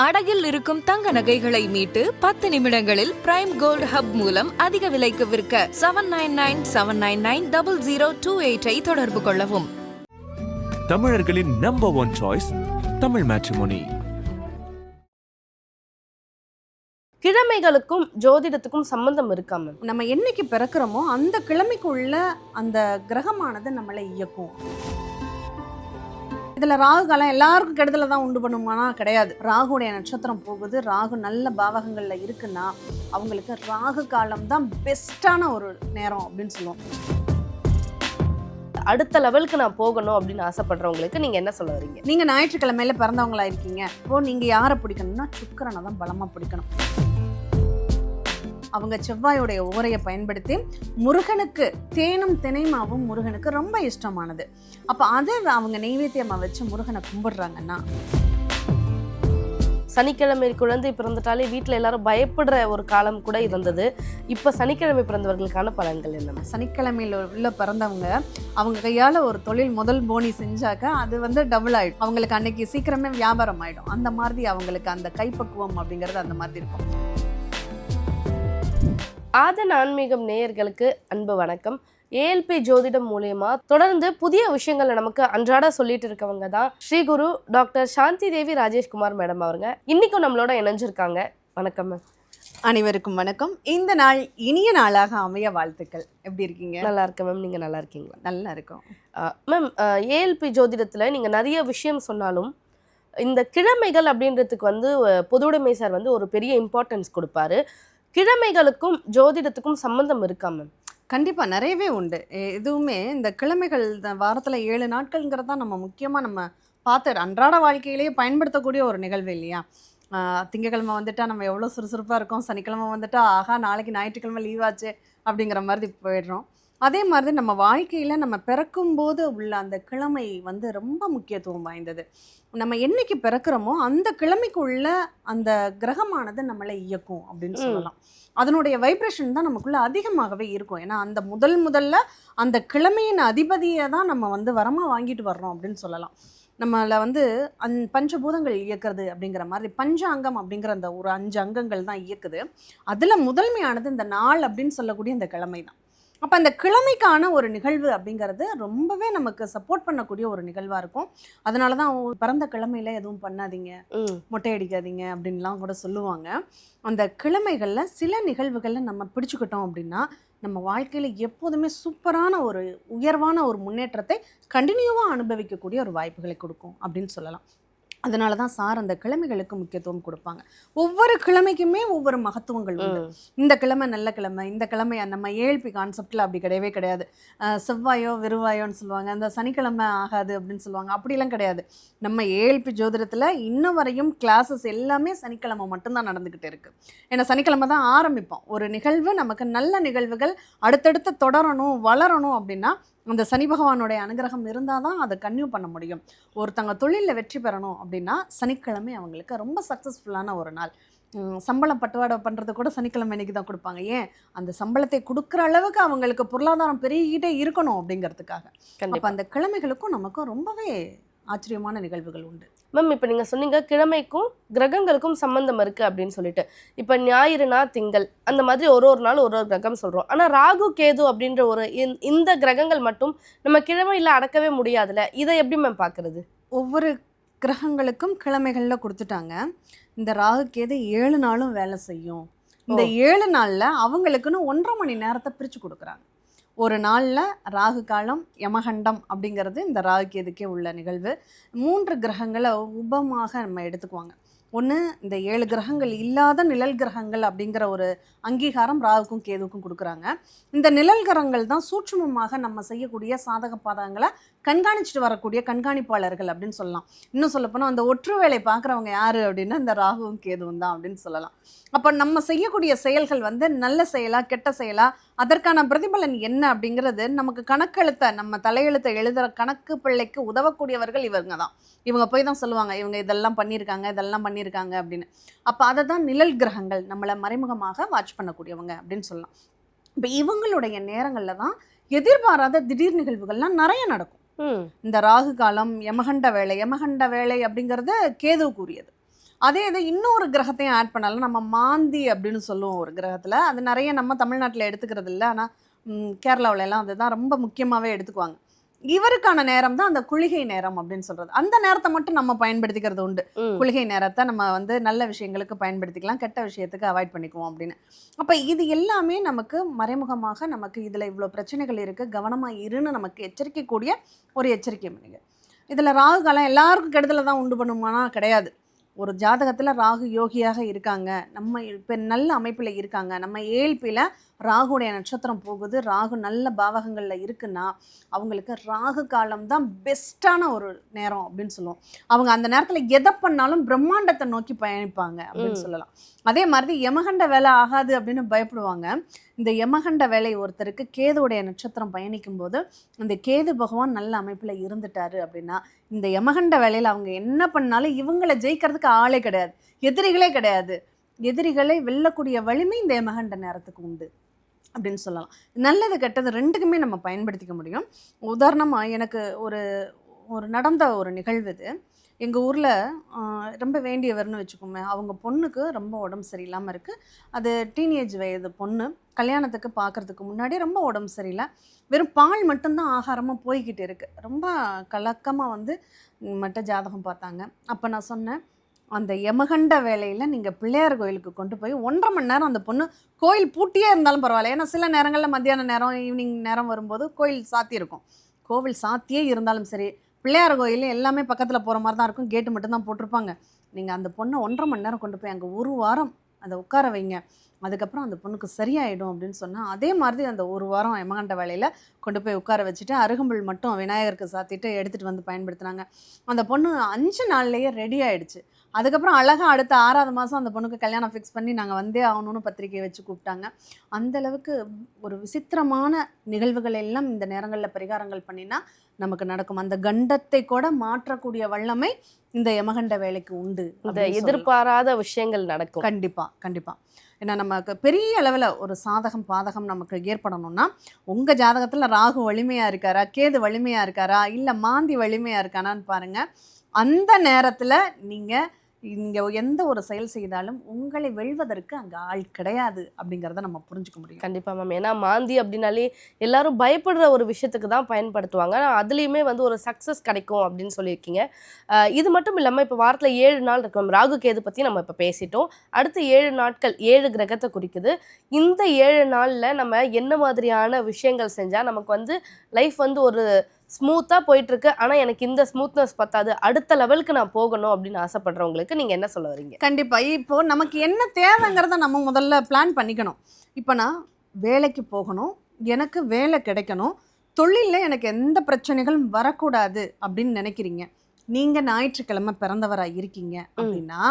அடகில் இருக்கும் தங்க நகைகளை மீட்டு 10 நிமிடங்களில் பிரைம் கோல்ட் ஹப் மூலம் அதிக விலைக்கு விற்க 7997990028 தொடர்பு கொள்ளவும். தமிழர்களின் நம்பர் 1 சாய்ஸ் தமிழ் மேட்ரிமோனி. கிழமைகளுக்கும் ஜோதிடத்துக்கும் சம்பந்தம் இருக்காம நம்ம என்னைக்கு பிறக்கிறோமோ அந்த கிழமைக்குள்ள அந்த கிரகமானது நம்மளை இயக்கும். இதுல ராகு காலம் எல்லாருக்கும் கெடுதலை தான் உண்டு பண்ணுமானா கிடையாது. ராகுடைய நட்சத்திரம் போகுது, ராகு நல்ல பாவகங்கள்ல இருக்குன்னா அவங்களுக்கு ராகு காலம் தான் பெஸ்டான ஒரு நேரம் அப்படின்னு சொல்லுவோம். அடுத்த லெவலுக்கு நான் போகணும் அப்படின்னு ஆசைப்படுறவங்களுக்கு நீங்க என்ன சொல்ல வரீங்க? நீங்க ஞாயிற்றுக்கிழமையில பிறந்தவங்களா இருக்கீங்க, இப்போ நீங்க யாரை பிடிக்கணும்னா சுக்கிரனை தான் பலமா பிடிக்கணும். அவங்க செவ்வாயோடைய உரையை பயன்படுத்தி முருகனுக்கு தேனும் தினைமாவும் முருகனுக்கு ரொம்ப இஷ்டமானது. அப்ப அதை அவங்க நெய்வேத்தியமா வச்சு முருகனை கும்பிடுறாங்கன்னா, சனிக்கிழமை குழந்தை பிறந்துட்டாலே வீட்டில் எல்லாரும் பயப்படுற ஒரு காலம் கூட இருந்தது. இப்போ சனிக்கிழமை பிறந்தவர்களுக்கான பலன்கள் என்ன? சனிக்கிழமையில உள்ள பிறந்தவங்க அவங்க கையால் ஒரு தொழில் முதல் போனி செஞ்சாக்க அது டபுள் ஆகிடும். அவங்களுக்கு அன்னைக்கு சீக்கிரமே வியாபாரம் ஆகிடும். அந்த மாதிரி அவங்களுக்கு அந்த கைப்பக்குவம் அப்படிங்கிறது அந்த மாதிரி இருக்கும். ஆதன் ஆன்மீகம் நேயர்களுக்கு அன்பு வணக்கம். ஏஎல்பி ஜோதிடம் மூலயமா தொடர்ந்து புதிய விஷயங்களை நமக்கு அன்றாட சொல்லிட்டு இருக்கவங்க தான் ஸ்ரீ குரு டாக்டர் சாந்தி தேவி ராஜேஷ்குமார் மேடம் அவங்க. இன்னைக்கும் நம்மளோட இணைஞ்சிருக்காங்க. வணக்கம் மேம். அனைவருக்கும் வணக்கம். இந்த நாள் இனிய நாளாக அமைய வாழ்த்துக்கள். எப்படி இருக்கீங்க? நல்லா இருக்கேன் மேம். நீங்கள் நல்லா இருக்கீங்களா? நல்லா இருக்கும் மேம். ஏஎல்பி ஜோதிடத்தில் நீங்கள் நிறைய விஷயம் சொன்னாலும் இந்த கிழமைகள் அப்படின்றதுக்கு பொதுவுடைமை சார் ஒரு பெரிய இம்பார்ட்டன்ஸ் கொடுப்பாரு. கிழமைகளுக்கும் ஜோதிடத்துக்கும் சம்பந்தம் இருக்கா மேம்? கண்டிப்பாக நிறையவே உண்டு. எதுவுமே இந்த கிழமைகள் வாரத்தில் 7 நாட்கள்ங்கிறதா நம்ம முக்கியமாக நம்ம பார்த்து அன்றாட வாழ்க்கையிலேயே பயன்படுத்தக்கூடிய ஒரு நிகழ்வு இல்லையா? திங்கக்கிழமை வந்துட்டால் நம்ம எவ்வளோ சுறுசுறுப்பாக இருக்கோம், சனிக்கிழமை வந்துட்டால் ஆகா நாளைக்கு ஞாயிற்றுக்கிழமை லீவாச்சு அப்படிங்கிற மாதிரி போயிடுறோம். அதே மாதிரி நம்ம வாழ்க்கையில் நம்ம பிறக்கும்போது உள்ள அந்த கிழமை ரொம்ப முக்கியத்துவம் வாய்ந்தது. நம்ம என்னைக்கு பிறக்கிறோமோ அந்த கிழமைக்குள்ள அந்த கிரகமானது நம்மளை இயக்கும் அப்படின்னு சொல்லலாம். அதனுடைய வைப்ரேஷன் தான் நமக்குள்ள அதிகமாகவே இருக்கும். ஏன்னா அந்த முதல்ல அந்த கிழமையின் அதிபதியை தான் நம்ம வரமா வாங்கிட்டு வர்றோம் அப்படின்னு சொல்லலாம். நம்மளை பஞ்சபூதங்கள் இயக்குறது அப்படிங்கிற மாதிரி பஞ்சாங்கம் அப்படிங்கிற அந்த ஒரு 5 அங்கங்கள் தான் இயக்குது. அதில் முதன்மையானது இந்த நாள் அப்படின்னு சொல்லக்கூடிய இந்த கிழமை தான். அப்போ அந்த கிழமைக்கான ஒரு நிகழ்வு அப்படிங்கிறது ரொம்பவே நமக்கு சப்போர்ட் பண்ணக்கூடிய ஒரு நிகழ்வாக இருக்கும். அதனால தான் பிறந்த கிழமையில எதுவும் பண்ணாதீங்க, மொட்டை அடிக்காதீங்க அப்படின்லாம் கூட சொல்லுவாங்க. அந்த கிழமைகளில் சில நிகழ்வுகளில் நம்ம பிடிச்சுக்கிட்டோம் அப்படின்னா நம்ம வாழ்க்கையில் எப்போதுமே சூப்பரான ஒரு உயர்வான ஒரு முன்னேற்றத்தை கண்டினியூவாக அனுபவிக்கக்கூடிய ஒரு வாய்ப்புகளை கொடுக்கும் அப்படின்னு சொல்லலாம். அதனால தான் சார் அந்த கிழமைகளுக்கு முக்கியத்துவம் கொடுப்பாங்க. ஒவ்வொரு கிழமைக்குமே ஒவ்வொரு மகத்துவங்கள் உண்டு. இந்த கிழமை நல்ல கிழமை, இந்த கிழமை நம்ம ஏஎல்பி கான்செப்டில் அப்படி கிடையவே கிடையாது. செவ்வாயோ வெறுவாயோன்னு சொல்லுவாங்க, அந்த சனிக்கிழமை ஆகாது அப்படின்னு சொல்லுவாங்க. அப்படிலாம் கிடையாது. நம்ம ஏஎல்பி ஜோதிடத்தில் இன்ன வரையும் கிளாஸஸ் எல்லாமே சனிக்கிழமை மட்டும்தான் நடந்துக்கிட்டு இருக்குது. ஏன்னா சனிக்கிழமை தான் ஆரம்பிப்போம். ஒரு நிகழ்வு நமக்கு நல்ல நிகழ்வுகள் அடுத்தடுத்து தொடரணும் வளரணும் அப்படின்னா அந்த சனி பகவானுடைய அனுகிரகம் இருந்தால் தான் அதை கன்டினியூ பண்ண முடியும். ஒருத்தங்க தொழிலில் வெற்றி பெறணும் அப்படின்னா சனிக்கிழமை அவங்களுக்கு ரொம்ப சக்ஸஸ்ஃபுல்லான ஒரு நாள். சம்பளம் பட்டுவாடை பண்ணுறது கூட சனிக்கிழமை அன்னைக்கு தான் கொடுப்பாங்க. ஏன்? அந்த சம்பளத்தை கொடுக்குற அளவுக்கு அவங்களுக்கு பொருளாதாரம் பெருகிட்டே இருக்கணும் அப்படிங்கிறதுக்காக. அப்போ அந்த கிழமைகளுக்கும் நமக்கும் ரொம்பவே ஆச்சரியமான நிகழ்வுகள் உண்டு. மேம், இப்போ நீங்கள் சொன்னீங்க கிழமைக்கும் கிரகங்களுக்கும் சம்பந்தம் இருக்குது அப்படின்னு சொல்லிட்டு. இப்போ ஞாயிறுனா திங்கள், அந்த மாதிரி ஒரு நாள் ஒரு கிரகம் சொல்கிறோம். ஆனால் ராகு கேது அப்படின்ற இந்த கிரகங்கள் மட்டும் நம்ம கிழமையில் அடக்கவே முடியாதுல்ல, இதை எப்படி மேம் பார்க்குறது? ஒவ்வொரு கிரகங்களுக்கும் கிழமைகளில் கொடுத்துட்டாங்க. இந்த ராகு கேது 7 நாளும் வேலை செய்யும். இந்த 7 நாளில் அவங்களுக்குன்னு 1.5 மணி நேரத்தை பிரித்து கொடுக்குறாங்க. ஒரு நாளில் ராகு காலம் யமகண்டம் அப்படிங்கிறது இந்த ராகு கேதுக்கே உள்ள நிகழ்வு. 3 கிரகங்களை உபமாக நம்ம எடுத்துக்குவாங்க. ஒன்று, இந்த 7 கிரகங்கள் இல்லாத நிழல் கிரகங்கள் அப்படிங்கிற ஒரு அங்கீகாரம் ராகுக்கும் கேதுக்கும் கொடுக்குறாங்க. இந்த நிழல் கிரகங்கள் தான் சூட்சுமமாக நம்ம செய்யக்கூடிய சாதக பாதகங்களை கண்காணிச்சுட்டு வரக்கூடிய கண்காணிப்பாளர்கள் அப்படின்னு சொல்லலாம். இன்னும் சொல்லப்போனால் அந்த ஒற்று வேலை பார்க்குறவங்க யார் அப்படின்னா இந்த ராகுவும் கேதுவும் தான் அப்படின்னு சொல்லலாம். அப்போ நம்ம செய்யக்கூடிய செயல்கள் நல்ல செயலா கெட்ட செயலா, அதற்கான பிரதிபலன் என்ன அப்படிங்கிறது நமக்கு கணக்கெழுத்தை நம்ம தலையெழுத்தை எழுதுகிற கணக்கு பிள்ளைக்கு உதவக்கூடியவர்கள் இவங்க தான். இவங்க போய் தான் சொல்லுவாங்க இவங்க இதெல்லாம் பண்ணியிருக்காங்க இதெல்லாம் பண்ணியிருக்காங்க அப்படின்னு. அப்போ அதை தான் நிழல் கிரகங்கள் நம்மளை மறைமுகமாக வாட்ச் பண்ணக்கூடியவங்க அப்படின்னு சொல்லலாம். இப்போ இவங்களுடைய நேரங்களில் தான் எதிர்பாராத திடீர் நிகழ்வுகள்லாம் நிறைய நடக்கும். இந்த ராகு காலம் யமகண்ட வேலை அப்படிங்கிறது கேதுவுக்குரியது. அதே இது இன்னொரு கிரகத்தையும் ஆட் பண்ணலாம். நம்ம மாந்தி அப்படின்னு சொல்லுவோம் ஒரு கிரகத்தில். அது நிறைய நம்ம தமிழ்நாட்டில் எடுத்துக்கிறது இல்லை. ஆனால் கேரளாவுல எல்லாம் அதுதான் ரொம்ப முக்கியமாகவே எடுத்துக்குவாங்க. இவருக்கான நேரம் தான் அந்த குளிகை நேரம் அப்படின்னு சொல்றது. அந்த நேரத்தை மட்டும் நம்ம பயன்படுத்திக்கிறது உண்டு. குளிகை நேரத்தை நம்ம வந்து நல்ல விஷயங்களுக்கு பயன்படுத்திக்கலாம், கெட்ட விஷயத்துக்கு அவாய்ட் பண்ணிக்குவோம் அப்படின்னு. அப்போ இது எல்லாமே நமக்கு மறைமுகமாக நமக்கு இதில் இவ்வளோ பிரச்சனைகள் இருக்குது, கவனமாக இருன்னு நமக்கு எச்சரிக்கக்கூடிய ஒரு எச்சரிக்கை மணிகள். இதில் ராகு காலம் எல்லாருக்கும் கெடுதலை தான் உண்டு பண்ணுமானா கிடையாது. ஒரு ஜாதகத்தில் ராகு யோகியாக இருக்காங்க, நம்ம இப்போ நல்ல அமைப்பில் இருக்காங்க, நம்ம ஏழ்பியில் ராகுடைய நட்சத்திரம் போகுது, ராகு நல்ல பாவகங்களில் இருக்குன்னா அவங்களுக்கு ராகு காலம் தான் பெஸ்ட்டான ஒரு நேரம் அப்படின்னு சொல்லுவோம். அவங்க அந்த நேரத்தில் எதை பண்ணாலும் பிரம்மாண்டத்தை நோக்கி பயணிப்பாங்க அப்படின்னு சொல்லலாம். அதே மாதிரி யமகண்ட வேலை ஆகாது அப்படின்னு பயப்படுவாங்க. இந்த யமகண்ட வேலை ஒருத்தருக்கு கேதுவுடைய நட்சத்திரம் பயணிக்கும் போது இந்த கேது பகவான் நல்ல அமைப்பில் இருந்துட்டாரு அப்படின்னா இந்த யமகண்ட வேலையில் அவங்க என்ன பண்ணாலும் இவங்களை ஜெயிக்கிறதுக்கு ஆளே கிடையாது, எதிரிகளே கிடையாது. எதிரிகளை வெல்லக்கூடிய வலிமை இந்த யமகண்ட நேரத்துக்கு உண்டு அப்படின்னு சொல்லலாம். நல்லது கெட்டது ரெண்டுக்குமே நம்ம பயன்படுத்திக்க முடியும். உதாரணமாக எனக்கு ஒரு நடந்த ஒரு நிகழ்வு இது. எங்கள் ஊரில் ரொம்ப வேண்டியவர்னு வச்சுக்கோமே, அவங்க பொண்ணுக்கு ரொம்ப உடம்பு சரியில்லாமல் இருக்குது. அது டீனேஜ் வயது பொண்ணு. கல்யாணத்துக்கு பார்க்குறதுக்கு முன்னாடி ரொம்ப உடம்பு சரியில்லை, வெறும் பால் மட்டும்தான் ஆகாரமாக போய்கிட்டு இருக்குது. ரொம்ப கலக்கமாக வந்து மட்டும் ஜாதகம் பார்த்தாங்க. அப்போ நான் சொன்னேன், அந்த யமகண்ட வேலையில் நீங்கள் பிள்ளையார் கோயிலுக்கு கொண்டு போய் 1.5 மணி நேரம் அந்த பொண்ணு கோயில் பூட்டியே இருந்தாலும் பரவாயில்ல. ஏன்னா சில நேரங்களில் மத்தியான நேரம் ஈவினிங் நேரம் வரும்போது கோயில் சாத்தியிருக்கும். கோவில் சாத்தியே இருந்தாலும் சரி, பிள்ளையார் கோயில் எல்லாமே பக்கத்தில் போகிற மாதிரி தான் இருக்கும், கேட்டு மட்டும்தான் போட்டிருப்பாங்க. நீங்கள் அந்த பொண்ணை 1.5 மணி நேரம் கொண்டு போய் அங்கே 1 வாரம் அதை உட்கார வைங்க, அதுக்கப்புறம் அந்த பொண்ணுக்கு சரியாயிடும் அப்படின்னு சொன்னால், அதே மாதிரி அந்த 1 வாரம் யமகண்ட வேலையில் கொண்டு போய் உட்கார வச்சுட்டு அருகம்புல் மட்டும் விநாயகருக்கு சாத்திட்டு எடுத்துகிட்டு வந்து பயன்படுத்தினாங்க. அந்த பொண்ணு 5 நாள்லேயே ரெடி ஆகிடுச்சு. அதுக்கப்புறம் அழகாக அடுத்த 6வது மாதம் அந்த பொண்ணுக்கு கல்யாணம் ஃபிக்ஸ் பண்ணி நாங்கள் வந்தே ஆகணும்னு பத்திரிக்கையை வச்சு கூப்பிட்டாங்க. அந்தளவுக்கு ஒரு விசித்திரமான நிகழ்வுகள் எல்லாம் இந்த நேரங்களில் பரிகாரங்கள் பண்ணினா நமக்கு நடக்கும். அந்த கண்டத்தை கூட மாற்றக்கூடிய வல்லமை இந்த யமகண்ட வேலைக்கு உண்டு. இந்த எதிர்பாராத விஷயங்கள் நடக்கும். கண்டிப்பாக. ஏன்னா நமக்கு பெரிய அளவில் ஒரு சாதகம் பாதகம் நமக்கு ஏற்படணும்னா உங்கள் ஜாதகத்தில் ராகு வலிமையாக இருக்காரா, கேது வலிமையாக இருக்காரா, இல்லை மாந்தி வலிமையாக இருக்கானான்னு பாருங்கள். அந்த நேரத்தில் நீங்கள் எந்த ஒரு செயல் செய்தாலும் உங்களை வெல்வதற்கு அங்கே ஆள் கிடையாது அப்படிங்கிறத நம்ம புரிஞ்சுக்க முடியும். கண்டிப்பாக மேம். ஏன்னா மாந்தி அப்படின்னாலே எல்லாரும் பயப்படுற ஒரு விஷயத்துக்கு தான் பயன்படுத்துவாங்க. அதுலேயுமே வந்து ஒரு சக்ஸஸ் கிடைக்கும் அப்படின்னு சொல்லியிருக்கீங்க. இது மட்டும் இல்லாமல் இப்போ வாரத்தில் 7 நாள் இருக்கும். ராகு கேது பற்றி நம்ம இப்போ பேசிட்டோம். அடுத்து 7 நாட்கள் 7 கிரகத்தை குறிக்குது. இந்த 7 நாளில் நம்ம என்ன மாதிரியான விஷயங்கள் செஞ்சால் நமக்கு வந்து லைஃப் வந்து ஒரு ஸ்மூத்தாக போயிட்டுருக்கு, ஆனால் எனக்கு இந்த ஸ்மூத்னஸ் பத்தாது, அடுத்த லெவலுக்கு நான் போகணும் அப்படின்னு ஆசைப்படுறவங்களுக்கு நீங்கள் என்ன சொல்ல வரீங்க? கண்டிப்பாக. இப்போது நமக்கு என்ன தேவைங்கிறத நம்ம முதல்ல பிளான் பண்ணிக்கணும். இப்போ நான் வேலைக்கு போகணும், எனக்கு வேலை கிடைக்கணும், தொழிலில் எனக்கு எந்த பிரச்சனைகளும் வரக்கூடாது அப்படின்னு நினைக்கிறீங்க. நீங்கள் ஞாயிற்றுக்கிழமை பிறந்தவராக இருக்கீங்க அப்படின்னா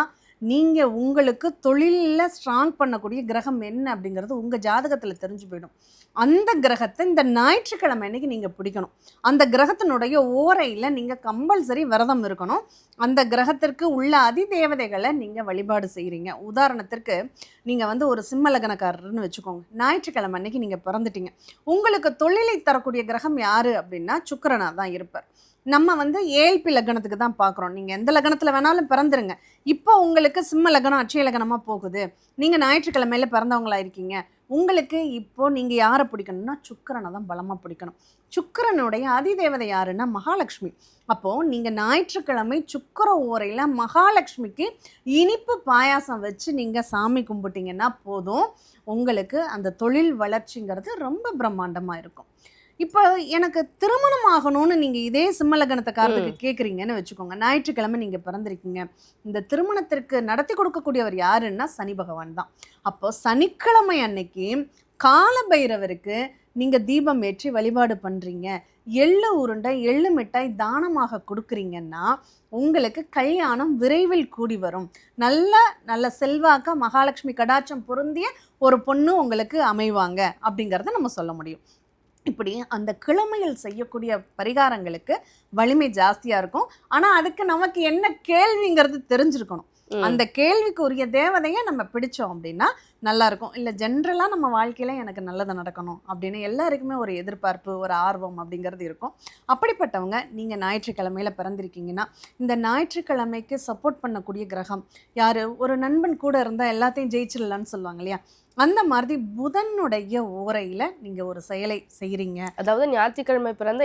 நீங்கள் உங்களுக்கு தொழிலில் ஸ்ட்ராங் பண்ணக்கூடிய கிரகம் என்ன அப்படிங்கிறது உங்கள் ஜாதகத்தில் தெரிஞ்சு போயிடும். அந்த கிரகத்தை இந்த ஞாயிற்றுக்கிழமை அன்னைக்கு நீங்கள் பிடிக்கணும். அந்த கிரகத்தினுடைய ஓரையில் நீங்கள் கம்பல்சரி விரதம் இருக்கணும். அந்த கிரகத்திற்கு உள்ள அதிதேவதைகளை நீங்கள் வழிபாடு செய்கிறீங்க. உதாரணத்திற்கு நீங்கள் வந்து ஒரு சிம்ம லக்னக்காரர்னு வச்சுக்கோங்க. ஞாயிற்றுக்கிழமை அன்னைக்கு நீங்கள் பிறந்துட்டீங்க. உங்களுக்கு தொழிலை தரக்கூடிய கிரகம் யார் அப்படின்னா சுக்கிரனாக தான் இருப்பார். நம்ம வந்து ஏழ்பி லக்னத்துக்கு தான் பார்க்குறோம். நீங்கள் எந்த லக்னத்தில் வேணாலும் பிறந்துருங்க. இப்போ உங்களுக்கு சிம்ம லக்னம் அட்சய லக்னமாக போகுது, நீங்கள் ஞாயிற்றுக்கிழமையில் பிறந்தவங்களா இருக்கீங்க. உங்களுக்கு இப்போது நீங்கள் யாரை பிடிக்கணும்னா சுக்கிரனை தான் பலமாக பிடிக்கணும். சுக்கிரனுடைய அதிதேவதை யாருன்னா மகாலட்சுமி. அப்போது நீங்கள் ஞாயிற்றுக்கிழமை சுக்கிர ஓரையில் மகாலட்சுமிக்கு இனிப்பு பாயாசம் வச்சு நீங்கள் சாமி கும்பிட்டீங்கன்னா போதும், உங்களுக்கு அந்த தொழில் வளர்ச்சிங்கிறது ரொம்ப பிரம்மாண்டமாக இருக்கும். இப்போ எனக்கு திருமணம் ஆகணும்னு நீங்கள் இதே சிம்மலகனத்துக்காரத்துக்கு கேட்குறீங்கன்னு வச்சுக்கோங்க. ஞாயிற்றுக்கிழமை நீங்கள் பிறந்திருக்கீங்க. இந்த திருமணத்திற்கு நடத்தி கொடுக்கக்கூடியவர் யாருன்னா சனி பகவான் தான். அப்போ சனிக்கிழமை அன்னைக்கு காலபைரவருக்கு நீங்கள் தீபம் ஏற்றி வழிபாடு பண்ணுறீங்க, எள்ளு உருண்டை எள்ளு மிட்டாய் தானமாக கொடுக்குறீங்கன்னா உங்களுக்கு கல்யாணம் விரைவில் கூடி வரும். நல்ல செல்வாக்க மகாலட்சுமி கடாட்சம் பொருந்திய ஒரு பொண்ணு உங்களுக்கு அமைவாங்க அப்படிங்கிறத நம்ம சொல்ல முடியும். இப்படி அந்த கிழமையில் செய்யக்கூடிய பரிகாரங்களுக்கு வலிமை ஜாஸ்தியாக இருக்கும். ஆனால் அதுக்கு நமக்கு என்ன கேள்விங்கிறது தெரிஞ்சிருக்கணும். அந்த கேள்விக்கு உரிய தேவதையை நம்ம பிடிச்சோம் அப்படின்னா நல்லா இருக்கும். இல்லை ஜென்ரலாக நம்ம வாழ்க்கையில எனக்கு நல்லது நடக்கணும் அப்படின்னு எல்லாருக்குமே ஒரு எதிர்பார்ப்பு, ஒரு ஆர்வம் அப்படிங்கிறது இருக்கும். அப்படிப்பட்டவங்க நீங்கள் ஞாயிற்றுக்கிழமையில பிறந்திருக்கீங்கன்னா இந்த ஞாயிற்றுக்கிழமைக்கு சப்போர்ட் பண்ணக்கூடிய கிரகம் யார்? ஒரு நண்பன் கூட இருந்தால் எல்லாத்தையும் ஜெயிச்சிடலான்னு சொல்லுவாங்க இல்லையா, அந்த மாதிரி புதனுடைய ஓரையில் நீங்கள் ஒரு செயலை செய்கிறீங்க. அதாவது ஞாயிற்றுக்கிழமை பிறந்த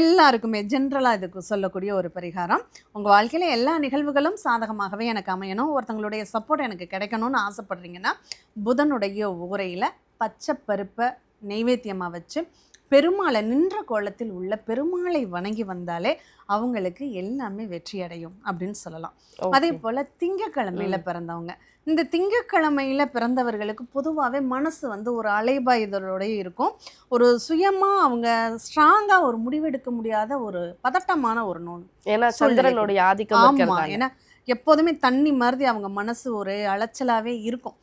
எல்லாருக்குமே ஜென்ரலாக இதுக்கு சொல்லக்கூடிய ஒரு பரிகாரம். உங்கள் வாழ்க்கையில் எல்லா நிகழ்வுகளும் சாதகமாகவே எனக்கு அமையணும், ஒருத்தங்களுடைய சப்போர்ட் எனக்கு கிடைக்கணும்னு ஆசைப்படுறீங்கன்னா புதனுடைய ஓரையில் பச்சை பருப்பை நெய்வேத்தியமாக வச்சு பெருமாளை நின்ற கோலத்தில் உள்ள பெருமாளை வணங்கி வந்தாலே அவங்களுக்கு எல்லாமே வெற்றி அடையும் அப்படின்னு சொல்லலாம். அதே போல் திங்கக்கிழமையில பிறந்தவங்க, இந்த திங்கக்கிழமையில பிறந்தவர்களுக்கு பொதுவாகவே மனசு வந்து ஒரு அலைபாயுதலோடய இருக்கும். ஒரு சுயமாக அவங்க ஸ்ட்ராங்காக ஒரு முடிவெடுக்க முடியாத ஒரு பதட்டமான ஒரு நோய். ஏன்னா சந்திரனுடைய ஆதிக்கம். ஆமாம், ஏன்னா எப்போதுமே தண்ணி மாதிரி அவங்க மனசு ஒரு அலைச்சலாகவே இருக்கும்.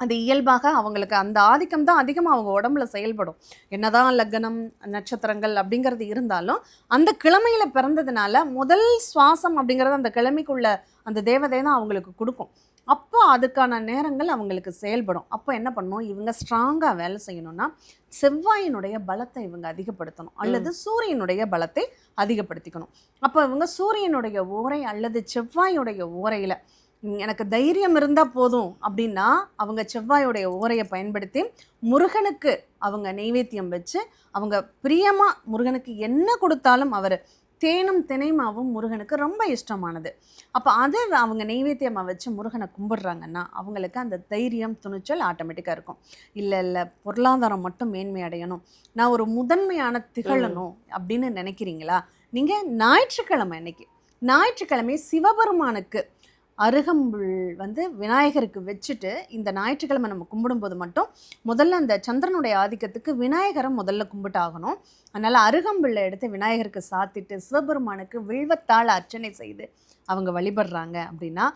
அது இயல்பாக அவங்களுக்கு அந்த ஆதிக்கம் தான் அதிகமாக அவங்க உடம்புல செயல்படும். என்னதான் லக்னம் நட்சத்திரங்கள் அப்படிங்கிறது இருந்தாலும் அந்த கிழமையில் பிறந்ததுனால முதல் சுவாசம் அப்படிங்கிறது அந்த கிழமைக்குள்ள அந்த தேவதை தான் அவங்களுக்கு கொடுக்கும். அப்போ அதுக்கான நேரங்கள் அவங்களுக்கு செயல்படும். அப்போ என்ன பண்ணணும், இவங்க ஸ்ட்ராங்காக வேலை செய்யணும்னா செவ்வாயினுடைய பலத்தை இவங்க அதிகப்படுத்தணும் அல்லது சூரியனுடைய பலத்தை அதிகப்படுத்திக்கணும். அப்போ இவங்க சூரியனுடைய ஓரை அல்லது செவ்வாயுடைய ஓரையில் எனக்கு தைரியம் இருந்தால் போதும் அப்படின்னா அவங்க செவ்வாயுடைய ஓரையை பயன்படுத்தி முருகனுக்கு அவங்க நெய்வேத்தியம் வச்சு அவங்க பிரியமாக முருகனுக்கு என்ன கொடுத்தாலும் அவர் தேனும் தினைமாவும் முருகனுக்கு ரொம்ப இஷ்டமானது. அப்போ அதை அவங்க நெய்வேத்தியமாக வச்சு முருகனை கும்பிடுறாங்கன்னா அவங்களுக்கு அந்த தைரியம் துணிச்சல் ஆட்டோமேட்டிக்காக இருக்கும். இல்லை பொருளாதாரம் மட்டும் மேன்மை அடையணும், நான் ஒரு முதன்மையான திகழணும் அப்படின்னு நினைக்கிறீங்களா, நீங்கள் ஞாயிற்றுக்கிழமை சிவபெருமானுக்கு அருகம்புல் வந்து விநாயகருக்கு வச்சுட்டு இந்த ஞாயிற்றுக்கிழமை நம்ம கும்பிடும்போது மட்டும் முதல்ல அந்த சந்திரனுடைய ஆதிக்கத்துக்கு விநாயகரை முதல்ல கும்பிட்டு ஆகணும். அதனால் அருகம்புல்லை எடுத்து விநாயகருக்கு சாத்திட்டு சிவபெருமானுக்கு வில்வத்தால் அர்ச்சனை செய்து அவங்க வழிபடுறாங்க அப்படின்னா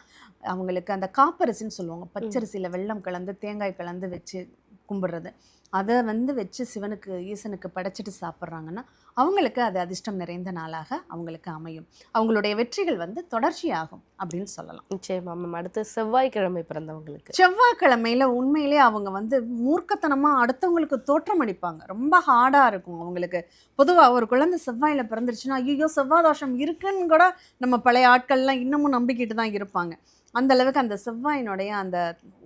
அவங்களுக்கு அந்த காப்பரிசின்னு சொல்லுவாங்க, பச்சரிசியில் வெல்லம் கலந்து தேங்காய் கலந்து வச்சு கும்பிடுறது, அதை வந்து வச்சு சிவனுக்கு ஈசனுக்கு படைச்சிட்டு சாப்பிட்றாங்கன்னா அவங்களுக்கு அது அதிர்ஷ்டம் நிறைந்த நாளாக அவங்களுக்கு அமையும். அவங்களுடைய வெற்றிகள் வந்து தொடர்ச்சியாகும் அப்படின்னு சொல்லலாம். நிச்சயமா மேம். அடுத்து செவ்வாய்க்கிழமை பிறந்தவங்களுக்கு, செவ்வாய்க்கிழமையில உண்மையிலே அவங்க வந்து மூர்க்கத்தனமாக அடுத்தவங்களுக்கு தோற்றம் அடிப்பாங்க, ரொம்ப ஹார்டாக இருக்கும் அவங்களுக்கு. பொதுவாக ஒரு குழந்தை செவ்வாயில் பிறந்துருச்சுன்னா ஐயோ செவ்வாய் தோஷம் இருக்குன்னு கூட நம்ம பழைய ஆட்கள்லாம் இன்னமும் நம்பிக்கிட்டு தான் இருப்பாங்க. அந்த அளவுக்கு அந்த செவ்வாயினுடைய அந்த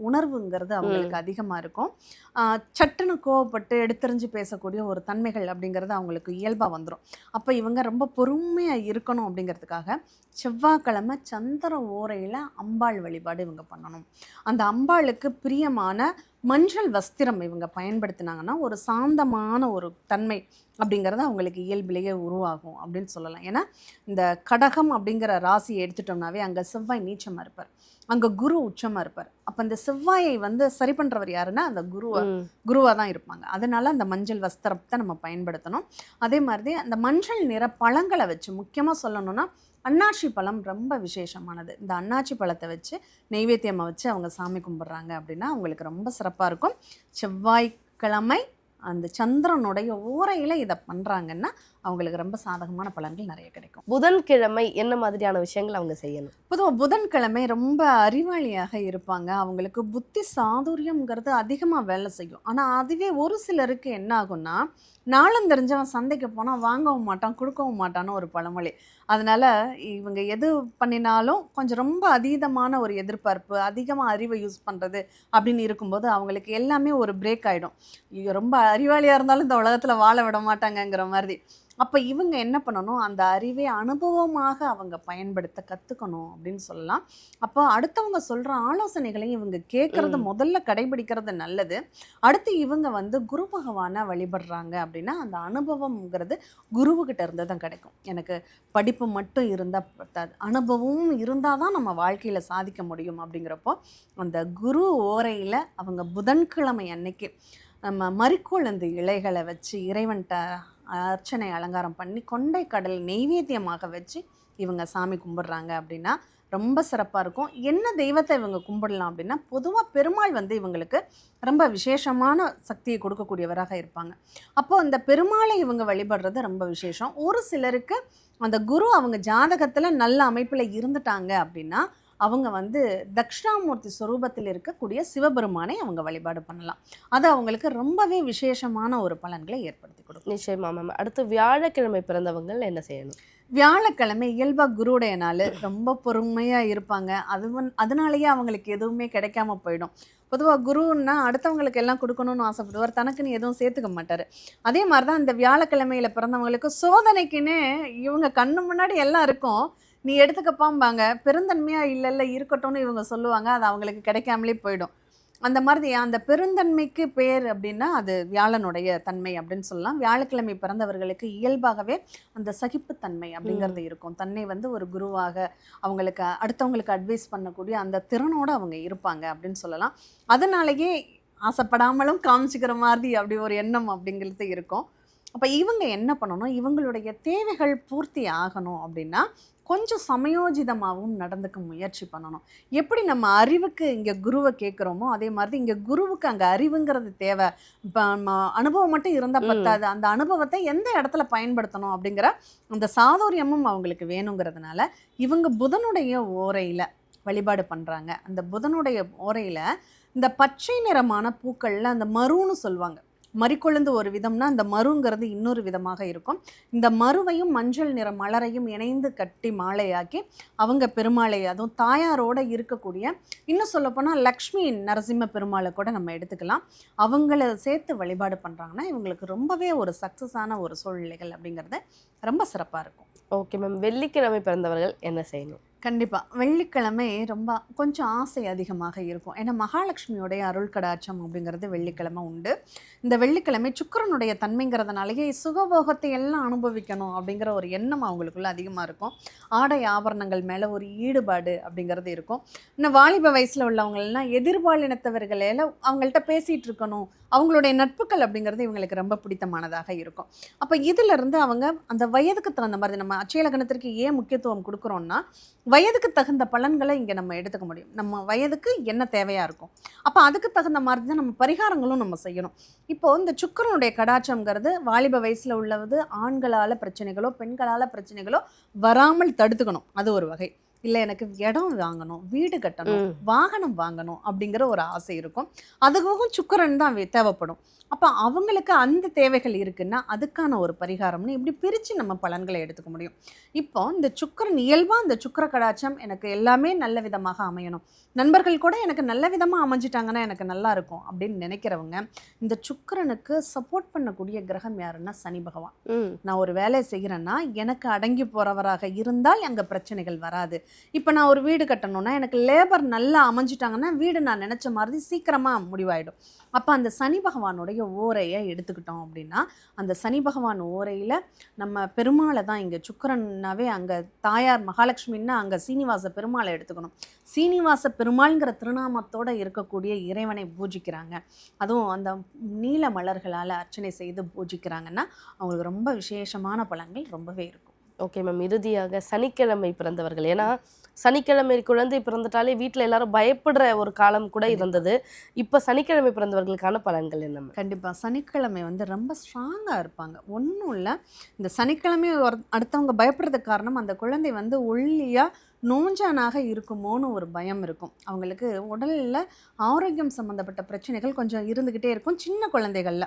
உணர்வுங்கிறது அவங்களுக்கு அதிகமாக இருக்கும். சட்டுன்னு கோவப்பட்டு எடுத்தறிஞ்சு பேசக்கூடிய ஒரு தன்மைகள் அப்படிங்கிறது அவங்களுக்கு இயல்பாக வந்துடும். அப்போ இவங்க ரொம்ப பொறுமையாக இருக்கணும் அப்படிங்கிறதுக்காக செவ்வாய்க்கிழமை சந்திர ஓரையில் அம்பாள் வழிபாடு இவங்க பண்ணணும். அந்த அம்பாளுக்கு பிரியமான மஞ்சள் வஸ்திரம் இவங்க பயன்படுத்தினாங்கன்னா ஒரு சாந்தமான ஒரு தன்மை அப்படிங்கிறது அவங்களுக்கு இயல்பிலேயே உருவாகும் அப்படின்னு சொல்லலாம். ஏன்னா இந்த கடகம் அப்படிங்கிற ராசியை எடுத்துட்டோம்னாவே அங்கே செவ்வாய் நீச்சமாக இருப்பார், அங்கே குரு உச்சமாக இருப்பார். அப்போ அந்த செவ்வாயை வந்து சரி பண்ணுறவர் யாருன்னா அந்த குருவாக தான் இருப்பாங்க. அதனால் அந்த மஞ்சள் வஸ்திரத்தை நம்ம பயன்படுத்தணும். அதே மாதிரி அந்த மஞ்சள் நிற பழங்களை வச்சு, முக்கியமாக சொல்லணும்னா அன்னாச்சி பழம் ரொம்ப விசேஷமானது. இந்த அன்னாச்சி பழத்தை வச்சு நெய்வேத்தியமாக வச்சு அவங்க சாமி கும்பிட்றாங்க அப்படின்னா அவங்களுக்கு ரொம்ப சிறப்பாக இருக்கும். செவ்வாய்க்கிழமை அந்த சந்திரனுடைய ஓரையில் இதை பண்ணுறாங்கன்னா அவங்களுக்கு ரொம்ப சாதகமான பலன்கள் நிறைய கிடைக்கும். புதன்கிழமை என்ன மாதிரியான விஷயங்கள் அவங்க செய்யணும்? பொதுவாக புதன்கிழமை ரொம்ப அறிவாளியாக இருப்பாங்க. அவங்களுக்கு புத்தி சாதுரியம்ங்கிறது அதிகமாக வேலை செய்யும். ஆனால் அதுவே ஒரு சிலருக்கு என்ன ஆகும்னா, நாளும் தெரிஞ்சவன் சந்தைக்கு போனால் வாங்கவும் மாட்டான் கொடுக்கவும் மாட்டான்னு ஒரு பழமொழி. அதனால் இவங்க எது பண்ணினாலும் கொஞ்சம் ரொம்ப அதீதமான ஒரு எதிர்பார்ப்பு, அதிகமாக அறிவை யூஸ் பண்ணுறது அப்படின்னு இருக்கும்போது அவங்களுக்கு எல்லாமே ஒரு பிரேக் ஆகிடும். ரொம்ப அறிவாளியாக இருந்தாலும் இந்த உலகத்தில் வாழ விட மாட்டாங்கங்கிற மாதிரி. அப்போ இவங்க என்ன பண்ணணும், அந்த அறிவை அனுபவமாக அவங்க பயன்படுத்த கற்றுக்கணும் அப்படின்னு சொல்லலாம். அப்போ அடுத்தவங்க சொல்கிற ஆலோசனைகளையும் இவங்க கேட்குறது முதல்ல கடைபிடிக்கிறது நல்லது. அடுத்து இவங்க வந்து குரு பகவானை வழிபடுறாங்க அப்படின்னா அந்த அனுபவம்ங்கிறது குருவுக்கிட்ட இருந்து தான் கிடைக்கும். எனக்கு படிப்பு மட்டும் இருந்தால் பத்தாது, அனுபவமும் இருந்தால் தான் நம்ம வாழ்க்கையில் சாதிக்க முடியும். அப்படிங்கிறப்போ அந்த குரு ஓரையில் அவங்க புதன்கிழமை அன்னைக்கு நம்ம மறிக்குழந்து இலைகளை வச்சு இறைவன்கிட்ட அர்ச்சனை அலங்காரம் பண்ணி கொண்டை கடல் நெய்வேத்தியமாக வச்சு இவங்க சாமி கும்பிடுறாங்க அப்படின்னா ரொம்ப சிறப்பாக இருக்கும். என்ன தெய்வத்தை இவங்க கும்பிடலாம் அப்படின்னா பொதுவாக பெருமாள் வந்து இவங்களுக்கு ரொம்ப விசேஷமான சக்தியை கொடுக்கக்கூடியவராக இருப்பாங்க. அப்போது அந்த பெருமாளை இவங்க வழிபடுறது ரொம்ப விசேஷம். ஒரு சிலருக்கு அந்த குரு அவங்க ஜாதகத்தில் நல்ல அமைப்பில் இருந்துட்டாங்க அப்படின்னா அவங்க வந்து தக்ஷணாமூர்த்தி ஸ்வரூபத்தில் இருக்கக்கூடிய சிவபெருமானை அவங்க வழிபாடு பண்ணலாம். அது அவங்களுக்கு ரொம்பவே விசேஷமான ஒரு பலன்களை ஏற்படுத்தி கொடுக்கும். நிச்சயமா மேம். அடுத்து வியாழக்கிழமை பிறந்தவங்க என்ன செய்யணும்? வியாழக்கிழமை இயல்பாக குருவுடைய நாள், ரொம்ப பொறுமையாக இருப்பாங்க. அதனாலேயே அவங்களுக்கு எதுவுமே கிடைக்காம போயிடும். பொதுவாக குருன்னா அடுத்தவங்களுக்கு எல்லாம் கொடுக்கணும்னு ஆசைப்படுவார், தனக்குன்னு எதுவும் சேர்த்துக்க மாட்டார். அதே மாதிரி தான் இந்த வியாழக்கிழமையில் பிறந்தவங்களுக்கு சோதனைக்குன்னு இவங்க கண்ணு முன்னாடி எல்லாம் இருக்கும், நீ எடுத்துக்கப்பாம்பாங்க. பெருந்தன்மையாக இல்லைல்ல இருக்கட்டும்னு இவங்க சொல்லுவாங்க, அது அவங்களுக்கு கிடைக்காமலே போயிடும். அந்த மாதிரி அந்த பெருந்தன்மைக்கு பேர் அப்படின்னா அது வியாழனுடைய தன்மை அப்படின்னு சொல்லலாம். வியாழக்கிழமை பிறந்தவர்களுக்கு இயல்பாகவே அந்த சகிப்புத்தன்மை அப்படிங்கிறது இருக்கும். தன்னை வந்து ஒரு குருவாக அவங்களுக்கு அடுத்தவங்களுக்கு அட்வைஸ் பண்ணக்கூடிய அந்த திறனோடு அவங்க இருப்பாங்க அப்படின்னு சொல்லலாம். அதனாலேயே ஆசைப்படாமலும் காமிச்சிக்கிற மாதிரி அப்படி ஒரு எண்ணம் அப்படிங்கிறது இருக்கும். அப்போ இவங்க என்ன பண்ணணும், இவங்களுடைய தேவைகள் பூர்த்தி ஆகணும் அப்படின்னா கொஞ்சம் சமயோஜிதமாகவும் நடந்துக்க முயற்சி பண்ணணும். எப்படி நம்ம அறிவுக்கு இங்கே குருவை கேட்குறோமோ அதே மாதிரி இங்கே குருவுக்கு அங்கே அறிவுங்கிறது தேவை. இப்போ அனுபவம் மட்டும் இருந்தால் பத்தாது, அந்த அனுபவத்தை எந்த இடத்துல பயன்படுத்தணும் அப்படிங்கிற அந்த சாதுரியமும் அவங்களுக்கு வேணுங்கிறதுனால இவங்க புதனுடைய ஓரையில் வழிபாடு பண்ணுறாங்க. அந்த புதனுடைய ஓரையில் இந்த பச்சை நிறமான பூக்களில் அந்த மருன்னு சொல்லுவாங்க. மறிக்கொழுந்து ஒரு விதம்னா அந்த மருங்கிறது இன்னொரு விதமாக இருக்கும். இந்த மருவையும் மஞ்சள் நிற மலரையும் இணைந்து கட்டி மாலையாக்கி அவங்க பெருமாளை, அதுவும் தாயாரோடு இருக்கக்கூடிய, இன்னும் சொல்லப்போனால் லக்ஷ்மி நரசிம்ம பெருமாளை கூட நம்ம எடுத்துக்கலாம், அவங்கள சேர்த்து வழிபாடு பண்ணுறாங்கன்னா இவங்களுக்கு ரொம்பவே ஒரு சக்ஸஸான ஒரு சூழ்நிலைகள் அப்படிங்கிறது ரொம்ப சிறப்பாக இருக்கும். Okay ma'am. வெள்ளிக்கிழமை பிறந்தவர்கள் என்ன செய்யணும்? கண்டிப்பாக வெள்ளிக்கிழமை ரொம்ப கொஞ்சம் ஆசை அதிகமாக இருக்கும். ஏன்னா மகாலட்சுமியோடைய அருள் கடாட்சம் அப்படிங்கிறது வெள்ளிக்கிழமை உண்டு. இந்த வெள்ளிக்கிழமை சுக்கிரனுடைய தன்மைங்கிறதுனாலேயே சுகபோகத்தை எல்லாம் அனுபவிக்கணும் அப்படிங்கிற ஒரு எண்ணம் அவங்களுக்குள்ள அதிகமாக இருக்கும். ஆடை ஆபரணங்கள் மேலே ஒரு ஈடுபாடு அப்படிங்கிறது இருக்கும். இன்னும் வாலிப வயசில் உள்ளவங்கள்லாம் எதிர்பாலினத்தவர்களையில் அவங்கள்ட்ட பேசிகிட்டு இருக்கணும், அவங்களுடைய நட்புகள் அப்படிங்கிறது இவங்களுக்கு ரொம்ப பிடித்தமானதாக இருக்கும். அப்போ இதிலிருந்து அவங்க அந்த வயதுக்கு தகுந்த மாதிரி, நம்ம அட்சய லக்னத்திற்கு ஏன் முக்கியத்துவம் கொடுக்குறோன்னா வயதுக்கு தகுந்த பலன்களை இங்கே நம்ம எடுத்துக்க முடியும். நம்ம வயதுக்கு என்ன தேவையாக இருக்கும், அப்போ அதுக்கு தகுந்த மாதிரி தான் நம்ம பரிகாரங்களும் நம்ம செய்யணும். இப்போது இந்த சுக்கிரனுடைய கடாட்சம்ங்கிறது வாலிப வயசில் உள்ளது ஆண்களால் பிரச்சனைகளோ பெண்களால் பிரச்சனைகளோ வராமல் தடுத்துக்கணும், அது ஒரு வகை. இல்லை எனக்கு இடம் வாங்கணும், வீடு கட்டணும், வாகனம் வாங்கணும் அப்படிங்கிற ஒரு ஆசை இருக்கும், அதுக்கும் சுக்கிரன் தான் தேவைப்படும். அப்போ அவங்களுக்கு அந்த தேவைகள் இருக்குன்னா அதுக்கான ஒரு பரிகாரம்னு இப்படி பிரித்து நம்ம பலன்களை எடுத்துக்க முடியும். இப்போ இந்த சுக்கிரன் இயல்பாக இந்த சுக்கிர கடாட்சம் எனக்கு எல்லாமே நல்ல விதமாக அமையணும், நண்பர்கள் கூட எனக்கு நல்ல விதமாக அமைஞ்சிட்டாங்கன்னா எனக்கு நல்லா இருக்கும் அப்படின்னு நினைக்கிறவங்க இந்த சுக்கிரனுக்கு சப்போர்ட் பண்ணக்கூடிய கிரகம் யாருன்னா சனி பகவான். நான் ஒரு வேலை செய்கிறேன்னா எனக்கு அடங்கி போகிறவராக இருந்தால் அங்கே பிரச்சனைகள் வராது. இப்போ நான் ஒரு வீடு கட்டணும்னா எனக்கு லேபர் நல்லா அமைஞ்சிட்டாங்கன்னா வீடு நான் நினச்ச மாதிரி சீக்கிரமாக முடிவாயிடும். அப்போ அந்த சனி பகவானுடைய ஓரையை எடுத்துக்கிட்டோம் அப்படின்னா அந்த சனி பகவான் ஓரையில் நம்ம பெருமாளை தான், இங்கே சுக்கிரன்னாவே அங்கே தாயார் மகாலட்சுமின்னா அங்கே சீனிவாச பெருமாளை எடுத்துக்கணும். சீனிவாச பெருமாள்ங்கிற திருநாமத்தோடு இருக்கக்கூடிய இறைவனை பூஜிக்கிறாங்க, அதுவும் அந்த நீல மலர்களால் அர்ச்சனை செய்து பூஜிக்கிறாங்கன்னா அவங்களுக்கு ரொம்ப விசேஷமான பலன்கள் ரொம்பவே இருக்கும். Okay ma'am. இறுதியாக சனிக்கிழமை பிறந்தவர்கள், ஏன்னா சனிக்கிழமை குழந்தை பிறந்துட்டாலே வீட்டில் எல்லாரும் பயப்படுற ஒரு காலம் கூட இருந்தது. இப்போ சனிக்கிழமை பிறந்தவர்களுக்கான பலன்கள் என்ன? கண்டிப்பாக சனிக்கிழமை வந்து ரொம்ப ஸ்ட்ராங்காக இருப்பாங்க. ஒன்றும் இல்லை, இந்த சனிக்கிழமை அடுத்தவங்க பயப்படுறதுக்கு காரணம் அந்த குழந்தை வந்து ஒல்லியாக நோஞ்சானாக இருக்குமோன்னு ஒரு பயம் இருக்கும். அவங்களுக்கு உடலில் ஆரோக்கியம் சம்மந்தப்பட்ட பிரச்சனைகள் கொஞ்சம் இருந்துக்கிட்டே இருக்கும். சின்ன குழந்தைகளில்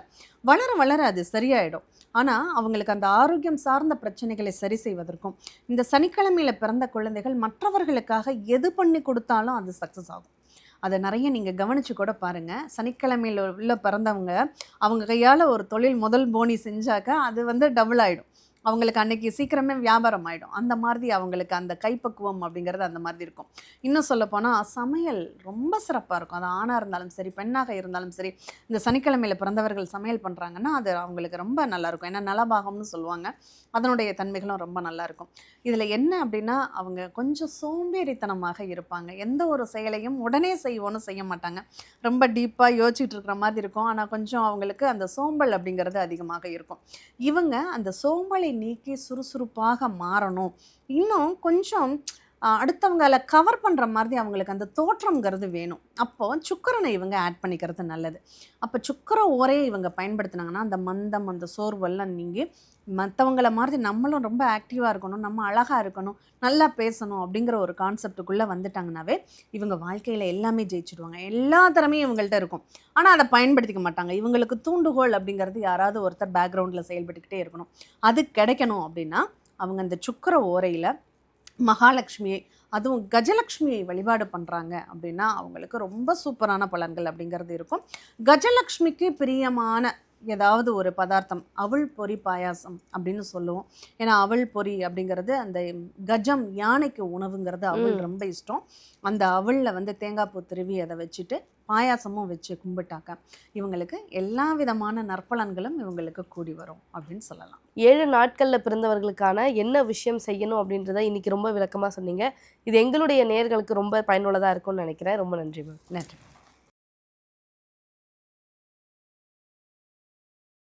வளர வளர அது சரியாயிடும். ஆனால் அவங்களுக்கு அந்த ஆரோக்கியம் சார்ந்த பிரச்சனைகளை சரி செய்வதற்கும் இந்த சனிக்கிழமையில் பிறந்த குழந்தைகள் மற்றவர்களுக்காக எது பண்ணி கொடுத்தாலும் அது சக்ஸஸ் ஆகும். அதை நிறைய நீங்கள் கவனித்து கூட பாருங்கள். சனிக்கிழமையில் உள்ள பிறந்தவங்க அவங்க கையால் ஒரு தொழில் முதல் போனி செஞ்சாக்க அது வந்து டபுள் ஆகிடும். அவங்களுக்கு அன்றைக்கி சீக்கிரமே வியாபாரம் ஆகிடும். அந்த மாதிரி அவங்களுக்கு அந்த கைப்பக்குவம் அப்படிங்கிறது அந்த மாதிரி இருக்கும். இன்னும் சொல்லப்போனால் சமையல் ரொம்ப சிறப்பாக இருக்கும். அது ஆணாக இருந்தாலும் சரி பெண்ணாக இருந்தாலும் சரி இந்த சனிக்கிழமையில் பிறந்தவர்கள் சமையல் பண்ணுறாங்கன்னா அது அவங்களுக்கு ரொம்ப நல்லாயிருக்கும். ஏன்னா நலபாகம்னு சொல்லுவாங்க, அதனுடைய தன்மைகளும் ரொம்ப நல்லாயிருக்கும். இதில் என்ன அப்படின்னா அவங்க கொஞ்சம் சோம்பேறித்தனமாக இருப்பாங்க. எந்த ஒரு செயலையும் உடனே செய்வோன்னு செய்ய மாட்டாங்க, ரொம்ப டீப்பாக யோசிச்சுட்டு இருக்கிற மாதிரி இருக்கும். ஆனால் கொஞ்சம் அவங்களுக்கு அந்த சோம்பல் அப்படிங்கிறது அதிகமாக இருக்கும். இவங்க அந்த சோம்பலை நீக்கி சுறுசுறுப்பாக மாறணும், இன்னும் கொஞ்சம் அடுத்தவங்களை கவர் பண்ணுற மாதிரி அவங்களுக்கு அந்த தோற்றம்ங்கிறது வேணும். அப்போ சுக்கிரனை இவங்க ஆட் பண்ணிக்கிறது நல்லது. அப்போ சுக்கிர ஓரையை இவங்க பயன்படுத்தினாங்கன்னா அந்த மந்தம், அந்த சோர்வெல்லாம் நீங்கி மற்றவங்கள மாதிரி நம்மளும் ரொம்ப ஆக்டிவாக இருக்கணும், நம்ம அழகாக இருக்கணும், நல்லா பேசணும் அப்படிங்கிற ஒரு கான்செப்டுக்குள்ளே வந்துட்டாங்கன்னாவே இவங்க வாழ்க்கையில் எல்லாமே ஜெயிச்சிடுவாங்க. எல்லா திறமையும் இவங்கள்ட்ட இருக்கும், ஆனால் அதை பயன்படுத்திக்க மாட்டாங்க. இவங்களுக்கு தூண்டுகோல் அப்படிங்கிறது யாராவது ஒருத்தர் பேக்ரவுண்டில் செயல்பட்டுக்கிட்டே இருக்கணும். அது கிடைக்கணும் அப்படின்னா அவங்க அந்த சுக்கிர ஓரையில் மகாலட்சுமியை, அதுவும் கஜலக்ஷ்மியை வழிபாடு பண்ணுறாங்க அப்படின்னா அவங்களுக்கு ரொம்ப சூப்பரான பலன்கள் அப்படிங்கிறது இருக்கும். கஜலக்ஷ்மிக்கு பிரியமான ஏதாவது ஒரு பதார்த்தம், அவள் பொரி பாயாசம் அப்படின்னு சொல்லுவோம். ஏன்னா அவள் பொரி அப்படிங்கிறது அந்த கஜம், யானைக்கு உணவுங்கிறது அவள் ரொம்ப இஷ்டம். அந்த அவளில் வந்து தேங்காய் பூ திருவி அதை வச்சுட்டு பாயாசமும் வச்சு கும்பிட்டாக்க இவங்களுக்கு எல்லா விதமான நற்பலன்களும் இவங்களுக்கு கூடி வரும் அப்படின்னு சொல்லலாம். 7 நாட்களில் பிறந்தவர்களுக்கான என்ன விஷயம் செய்யணும் அப்படின்றத இன்னைக்கு ரொம்ப விளக்கமாக சொன்னீங்க. இது எங்களுடைய நேயர்களுக்கு ரொம்ப பயனுள்ளதாக இருக்கும்னு நினைக்கிறேன். ரொம்ப நன்றி மேம். நன்றி.